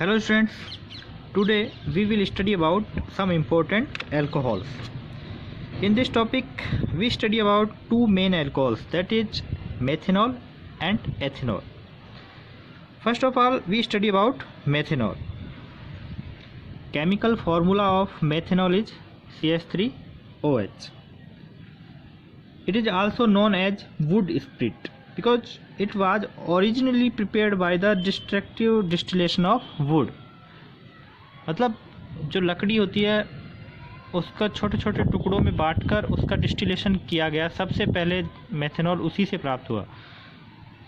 Hello students, today we will study about some important alcohols. In this topic we study about two main alcohols, that is methanol and ethanol. First of all we study about methanol. Chemical formula of methanol is CH3OH. It is also known as wood spirit because it was originally prepared by the destructive distillation of wood. मतलब जो लकड़ी होती है उसका छोटे छोटे टुकड़ों में बांटकर उसका डिस्टिलेशन किया गया। सबसे पहले मेथनॉल उसी से प्राप्त हुआ,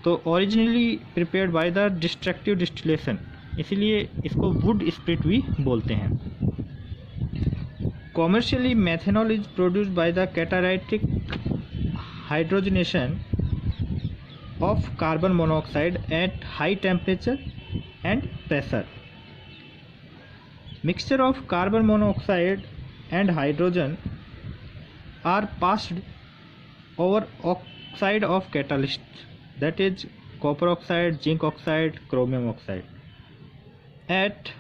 तो originally prepared by the destructive distillation, इसीलिए इसको वुड स्पिरिट भी बोलते हैं। Commercially methanol is produced by the catalytic hydrogenation of carbon monoxide at high temperature and pressure. Mixture of carbon monoxide and hydrogen are passed over oxide of catalyst, that is copper oxide, zinc oxide, chromium oxide at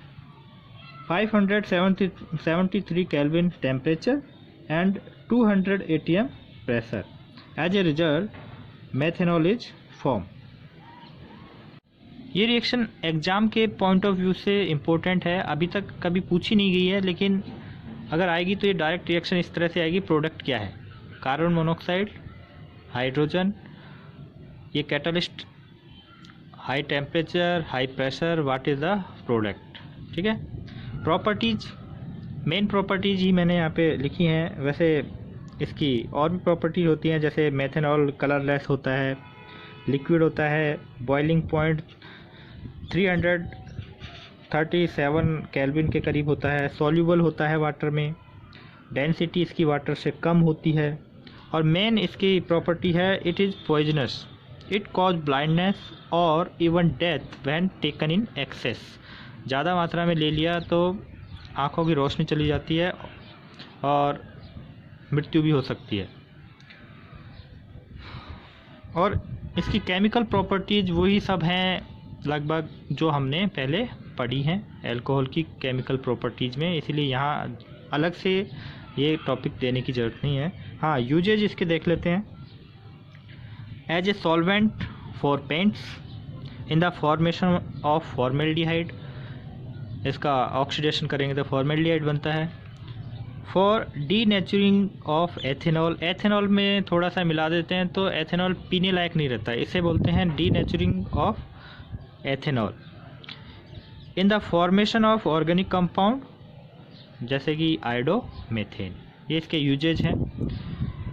573 Kelvin temperature and 200 atm pressure. As a result, methanol is form. ये reaction exam के point of view से important है। अभी तक कभी पूछी नहीं गई है, लेकिन अगर आएगी तो ये डायरेक्ट रिएक्शन इस तरह से आएगी। प्रोडक्ट क्या है? कार्बन मोनोऑक्साइड, हाइड्रोजन, ये catalyst, high temperature, high pressure, what is the product. ठीक है। प्रॉपर्टीज़, मेन प्रॉपर्टीज़ ही मैंने यहाँ पे लिखी हैं। वैसे इसकी और भी प्रॉपर्टीज होती हैं, जैसे मेथनॉल कलरलेस होता है, लिक्विड होता है, बॉइलिंग पॉइंट 337 केल्विन के करीब होता है, सॉल्यूबल होता है वाटर में, डेंसिटी इसकी वाटर से कम होती है, और मेन इसकी प्रॉपर्टी है it is poisonous, it cause blindness और even death when taken in excess. ज़्यादा मात्रा में ले लिया तो आँखों की रोशनी चली जाती है और मृत्यु भी हो सकती है। और इसकी केमिकल प्रॉपर्टीज़ वही सब हैं लगभग जो हमने पहले पढ़ी हैं अल्कोहल की केमिकल प्रॉपर्टीज़ में, इसीलिए यहाँ अलग से ये टॉपिक देने की ज़रूरत नहीं है। हाँ, यूजेज इसके देख लेते हैं। As a solvent for paints, in the formation of formaldehyde, इसका ऑक्सीडेशन करेंगे तो फॉर्मेल्डिहाइड बनता है। For denaturing of ethanol, ethanol में थोड़ा सा मिला देते हैं तो एथेनॉल पीने लायक नहीं रहता, इसे बोलते हैं denaturing of ethanol. In the formation of organic compound, जैसे कि आयोडो मेथेन, ये इसके यूजेज हैं।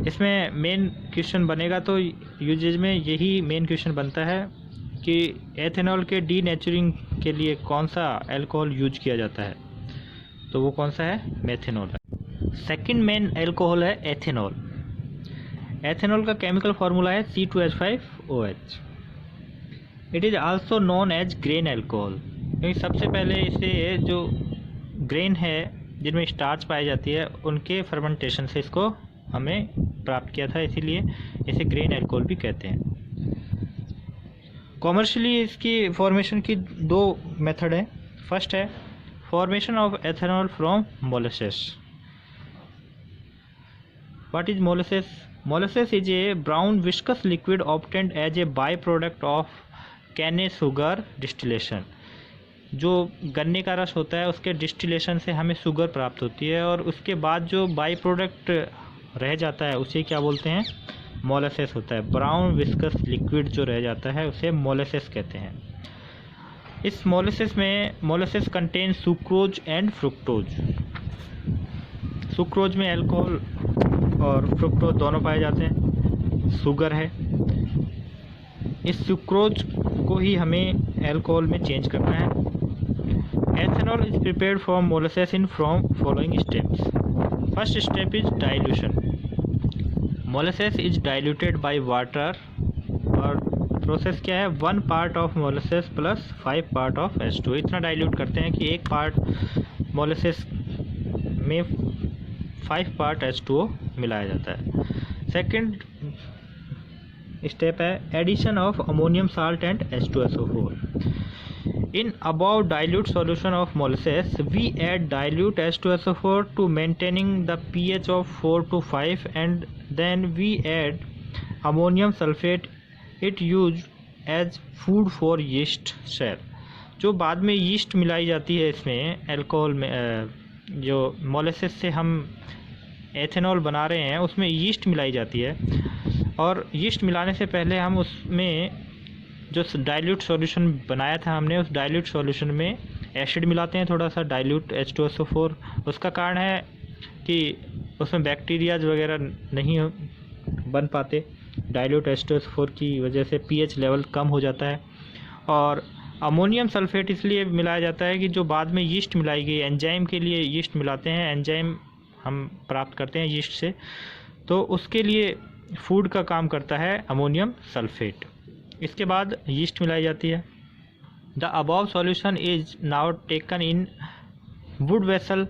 इसमें मेन क्वेश्चन बनेगा तो यूजेज में यही मेन क्वेश्चन बनता है कि एथेनॉल के डीनेचरिंग के लिए कौन सा अल्कोहल यूज किया जाता है, तो वो कौन सा है? मेथेनॉल है। सेकेंड मेन अल्कोहल है एथेनॉल। एथेनॉल का केमिकल फार्मूला है C2H5OH। It is also known as grain alcohol, क्योंकि सबसे पहले इसे जो ग्रेन है जिनमें स्टार्च पाई जाती है उनके फर्मेंटेशन से इसको हमें प्राप्त किया था, इसीलिए इसे ग्रेन अल्कोहल भी कहते हैं। कॉमर्शियली इसकी फॉर्मेशन की दो मेथड है। फर्स्ट है formation of ethanol from molasses. What is molasses? Molasses is a brown viscous liquid obtained as a byproduct of cane sugar distillation. जो गन्ने का रस होता है उसके डिस्टिलेशन से हमें शुगर प्राप्त होती है, और उसके बाद जो बाई प्रोडक्ट रह जाता है उसे क्या बोलते हैं? मोलासेस होता है। ब्राउन विस्कस लिक्विड जो रह जाता है उसे मोलासेस कहते हैं। इस मोलासेस में molasses contain sucrose and fructose. Sucrose में अल्कोहल और फ्रुक्टोज दोनों पाए जाते हैं, शुगर है। इस सुक्रोज को ही हमें अल्कोहल में चेंज करना है। Ethanol is prepared from molasses in from following steps. First step is dilution. Molasses is diluted by water, और प्रोसेस क्या है? 1 part of molasses plus 5 part of H2। इतना डाइल्यूट करते हैं कि 1 पार्ट मोलासेस में 5 पार्ट H2O मिलाया जाता है। सेकंड स्टेप है addition of ammonium salt and H2SO4। In above dilute solution of molasses, we add dilute H2SO4 to maintaining the pH of 4 to 5 and then we add ammonium sulfate. It used as food for yeast cell. जो बाद में yeast मिलाई जाती है इसमें alcohol में, जो molasses से हम एथेनॉल बना रहे हैं उसमें यीस्ट मिलाई जाती है, और यीस्ट मिलाने से पहले हम उसमें जो डाइल्यूट सॉल्यूशन बनाया था हमने, उस डाइल्यूट सॉल्यूशन में एसिड मिलाते हैं, थोड़ा सा डाइल्यूट H2SO4। उसका कारण है कि उसमें बैक्टीरियाज वगैरह नहीं बन पाते, डाइल्यूट H2SO4 की वजह से pH लेवल कम हो जाता है। और अमोनियम सल्फेट इसलिए मिलाया जाता है कि जो बाद में यीस्ट मिलाई गई, एंजाइम के लिए यीस्ट मिलाते हैं, एंजाइम हम प्राप्त करते हैं यीस्ट से, तो उसके लिए फूड का काम करता है अमोनियम सल्फेट। इसके बाद यीस्ट मिलाई जाती है। The above solution is now taken in wood vessel,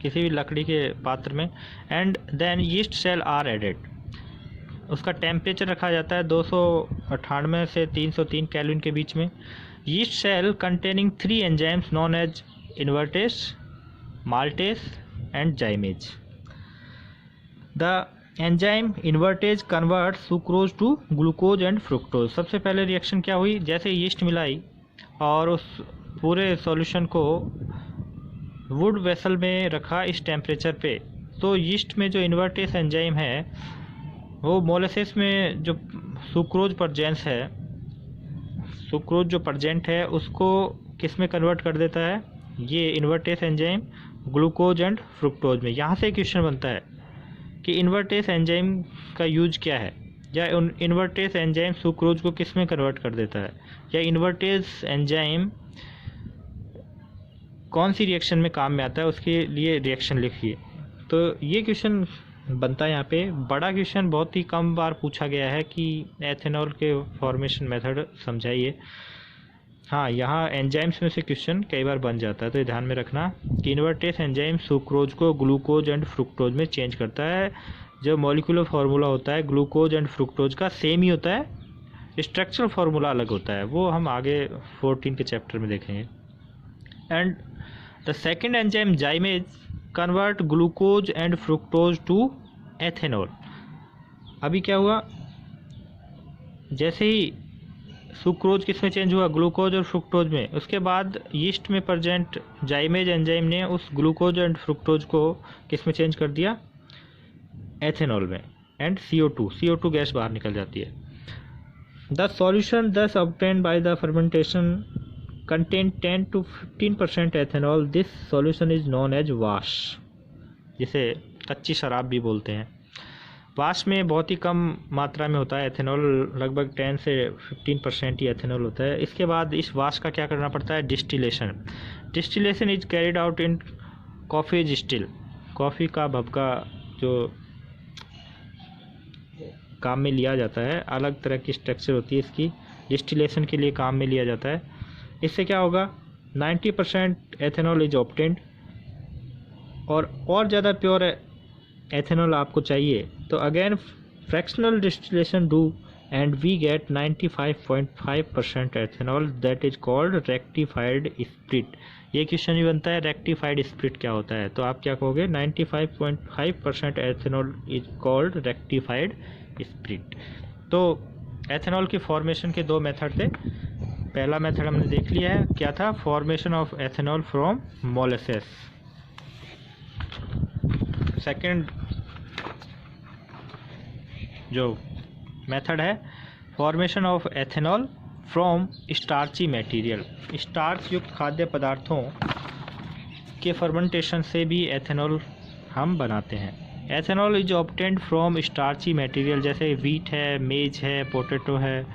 किसी भी लकड़ी के पात्र में, and then yeast cell are added. उसका टेम्परेचर रखा जाता है 298 से 303 केल्विन के बीच में। Yeast cell containing 3 enzymes known as invertase, maltase and zymase. The enzyme invertase convert sucrose to glucose and fructose. सबसे पहले रिएक्शन क्या हुई, जैसे यीस्ट मिलाई और उस पूरे सॉल्यूशन को वुड वेसल में रखा इस टेम्परेचर पे, तो यीस्ट में जो इन्वर्टेज एंजाइम है वो मोलासेस में जो सुक्रोज परजेंस है, सुक्रोज जो परजेंट है उसको किस में कन्वर्ट कर देता है, ये invertase enzyme glucose and fructose में। यहाँ से क्वेश्चन बनता है कि इन्वर्टेज एंजाइम का यूज क्या है, या इन्वर्टेज एंजाइम सुक्रोज को किस में कन्वर्ट कर देता है, या इन्वर्टेज एंजाइम कौन सी रिएक्शन में काम में आता है, उसके लिए रिएक्शन लिखिए। तो ये क्वेश्चन बनता है यहाँ पे। बड़ा क्वेश्चन बहुत ही कम बार पूछा गया है कि एथेनॉल के फॉर्मेशन मेथड समझाइए। हाँ, यहाँ एंजाइम्स में से क्वेश्चन कई बार बन जाता है, तो ध्यान में रखना कि इन्वर्टेज एंजाइम सुक्रोज को ग्लूकोज एंड फ्रुक्टोज में चेंज करता है। जो मॉलिक्यूलर फार्मूला होता है ग्लूकोज एंड फ्रुक्टोज का सेम ही होता है, स्ट्रक्चरल फार्मूला अलग होता है, वो हम आगे 14 के चैप्टर में देखेंगे। And the second enzyme zymase convert glucose and fructose to ethanol. अभी क्या हुआ, जैसे ही सुक्रोज किस में चेंज हुआ, ग्लूकोज और फ्रुक्टोज में, उसके बाद यीस्ट में प्रेजेंट जाइमेज एंजाइम ने उस ग्लूकोज एंड फ्रुक्टोज को किस में चेंज कर दिया, एथेनॉल में, एंड CO2 गैस बाहर निकल जाती है। The solution thus obtained by the fermentation contain 10 to 15% ethanol. This solution is known as wash, जिसे कच्ची शराब भी बोलते हैं। वाश में बहुत ही कम मात्रा में होता है एथेनॉल, लगभग 10 से 15% ही एथेनॉल होता है। इसके बाद इस वाश का क्या करना पड़ता है, distillation. Distillation is carried out in coffee distil. Coffee का भभका जो काम में लिया जाता है, अलग तरह की स्ट्रक्चर होती है इसकी, डिस्टिलेशन के लिए काम में लिया जाता है। इससे क्या होगा, 90% एथेनॉल इज ऑब्टेन्ड। और ज़्यादा प्योर एथेनॉल आपको चाहिए तो again fractional distillation do and we get 95.5% ethanol, that is called rectified spirit. ये क्वेश्चन ही बनता है, रेक्टिफाइड स्प्रिट क्या होता है, तो आप क्या कहोगे, 95.5% ethanol is called rectified spirit. तो एथेनॉल की फॉर्मेशन के 2 मेथड थे। पहला मेथड हमने देख लिया है, क्या था, formation of ethanol from molasses. Second जो मेथड है, formation of ethanol from starchy material. Starch युक्त खाद्य पदार्थों के फर्मेंटेशन से भी एथेनॉल हम बनाते हैं। Ethanol is obtained from starchy material, जैसे वीट है, मेज है, पोटैटो है।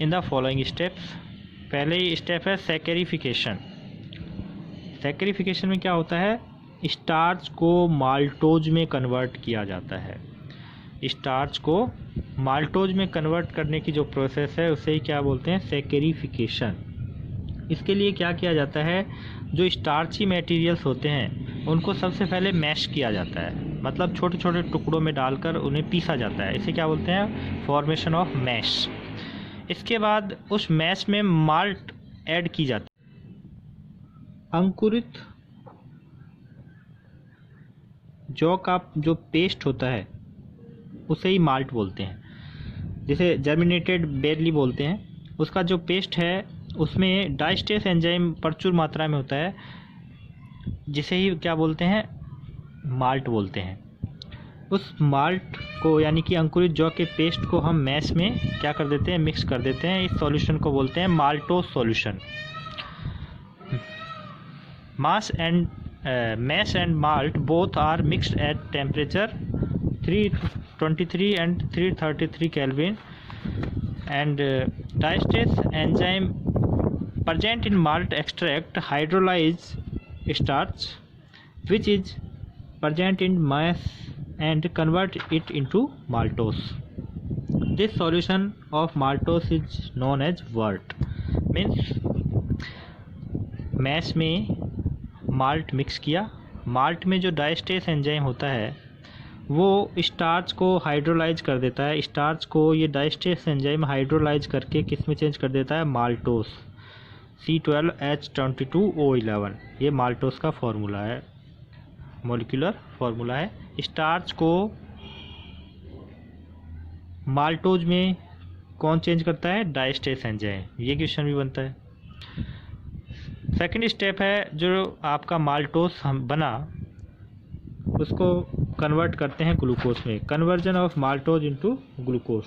In the following steps. पहले ही स्टेप है सैकरिफिकेशन। सैकरिफिकेशन में क्या होता है, स्टार्च को माल्टोज में कन्वर्ट किया जाता है। स्टार्च को माल्टोज में कन्वर्ट करने की जो प्रोसेस है उसे ही क्या बोलते हैं, सैकरिफिकेशन। इसके लिए क्या किया जाता है, जो स्टार्ची मटेरियल्स होते हैं उनको सबसे पहले मैश किया जाता है, मतलब छोटे छोटे टुकड़ों में डालकर उन्हें पीसा जाता है। इसे क्या बोलते हैं, फॉर्मेशन ऑफ मैश। इसके बाद उस मैश में माल्ट ऐड की जाती है। अंकुरित जौ का जो पेस्ट होता है उसे ही माल्ट बोलते हैं, जिसे जर्मिनेटेड बेरली बोलते हैं। उसका जो पेस्ट है उसमें डाइस्टेस एंजाइम प्रचुर मात्रा में होता है, जिसे ही क्या बोलते हैं, माल्ट बोलते हैं। उस माल्ट को यानी कि अंकुरित जौ के पेस्ट को हम मैश में क्या कर देते हैं, मिक्स कर देते हैं। इस सॉल्यूशन को बोलते हैं maltose solution. Mash and malt both are mixed at temperature 323 and 333 Kelvin, and diastase enzyme present in malt extract hydrolyze starch, which is present in mass, and convert it into maltose. This solution of maltose is known as wort. Means mash में malt mix किया, malt में जो डाइस्टेस enzyme होता है वो starch को hydrolyse कर देता है। स्टार्च को ये डाइस्टेस एंजाइम हाइड्रोलाइज करके किस में चेंज कर देता है, माल्टोस, C12H22O11। ये माल्टोस का फॉर्मूला है, मॉलिक्यूलर फॉर्मूला है। स्टार्च को माल्टोज में कौन चेंज करता है, डाइस्टेस एंजाइम। ये क्वेश्चन भी बनता है। सेकंड स्टेप है, जो आपका माल्टोस हम बना उसको कन्वर्ट करते हैं ग्लूकोज में। Conversion of maltose into glucose.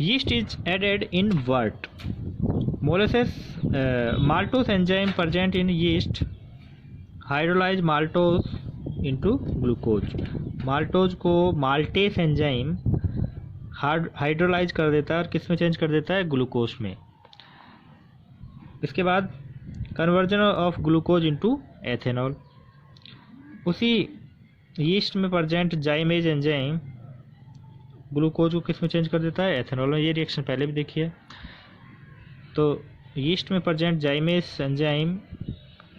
Yeast is added in wort. Molasses maltose enzyme present in yeast hydrolyse maltose into glucose. Maltose को माल्टेस एंजाइम हाइड्रोलाइज कर देता है और किस में चेंज कर देता है, ग्लूकोज में। इसके बाद conversion of glucose into ethanol. उसी यीस्ट में प्रेजेंट जाइमेज एंजाइम ग्लूकोज को किस में चेंज कर देता है, एथेनॉल में। ये रिएक्शन पहले भी देखी है। तो यीस्ट में प्रेजेंट जाइमेज एंजाइम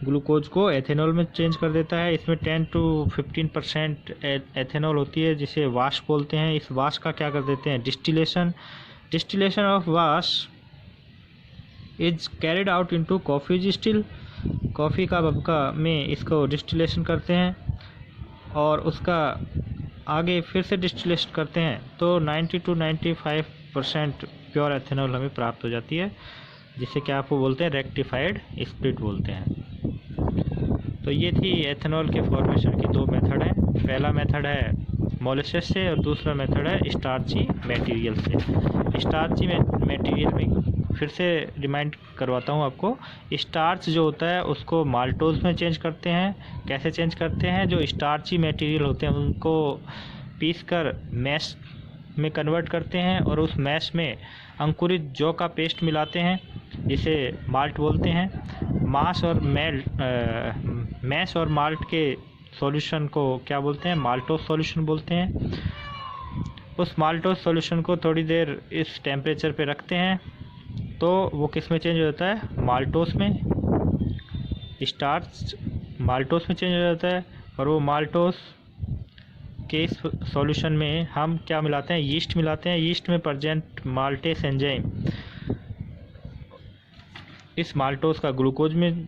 ग्लूकोज को एथेनॉल में चेंज कर देता है। इसमें 10 to 15% एथेनॉल होती है, जिसे वाश बोलते हैं। इस वाश का क्या कर देते हैं, distillation. Distillation of wash is carried out into coffee distil. Coffee का भभका में इसको डिस्टिलेशन करते हैं और उसका आगे फिर से डिस्टिलेशन करते हैं, तो 90 to 95% प्योर एथेनॉल हमें प्राप्त हो जाती है, जिसे क्या आपको बोलते हैं, रेक्टिफाइड स्प्लिट बोलते हैं। तो ये थी एथेनॉल के फॉर्मेशन की दो मेथड हैं। पहला मेथड है मोलेसेस से और दूसरा मेथड है स्टार्ची मटेरियल से। स्टार्ची मटेरियल में फिर से रिमाइंड करवाता हूँ आपको, स्टार्च जो होता है उसको माल्टोज में चेंज करते हैं। कैसे चेंज करते हैं, जो स्टार्ची मटेरियल होते हैं उनको पीस कर मैश में कन्वर्ट करते हैं और उस मैश में अंकुरित जौ का पेस्ट मिलाते हैं, जिसे माल्ट बोलते हैं। मैश और माल्ट के सॉल्यूशन को क्या बोलते हैं, माल्टोस सॉल्यूशन बोलते हैं। उस माल्टोस सॉल्यूशन को थोड़ी देर इस टेम्परेचर पे रखते हैं, तो वो किस में चेंज हो जाता है, माल्टोस में। स्टार्च माल्टोस में चेंज हो जाता है और वो माल्टोस के इस सॉल्यूशन में हम क्या मिलाते हैं, यीस्ट मिलाते हैं। यीस्ट में प्रेजेंट माल्टेस एंजाइम इस माल्टोस का ग्लूकोज में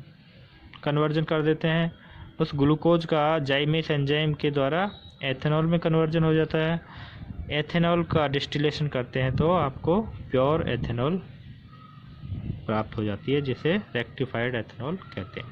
कन्वर्जन कर देते हैं। उस ग्लूकोज का जाइमेस एंजाइम के द्वारा एथेनॉल में कन्वर्जन हो जाता है। एथेनॉल का डिस्टिलेशन करते हैं तो आपको प्योर एथेनॉल प्राप्त हो जाती है, जिसे रेक्टिफाइड एथेनॉल कहते हैं।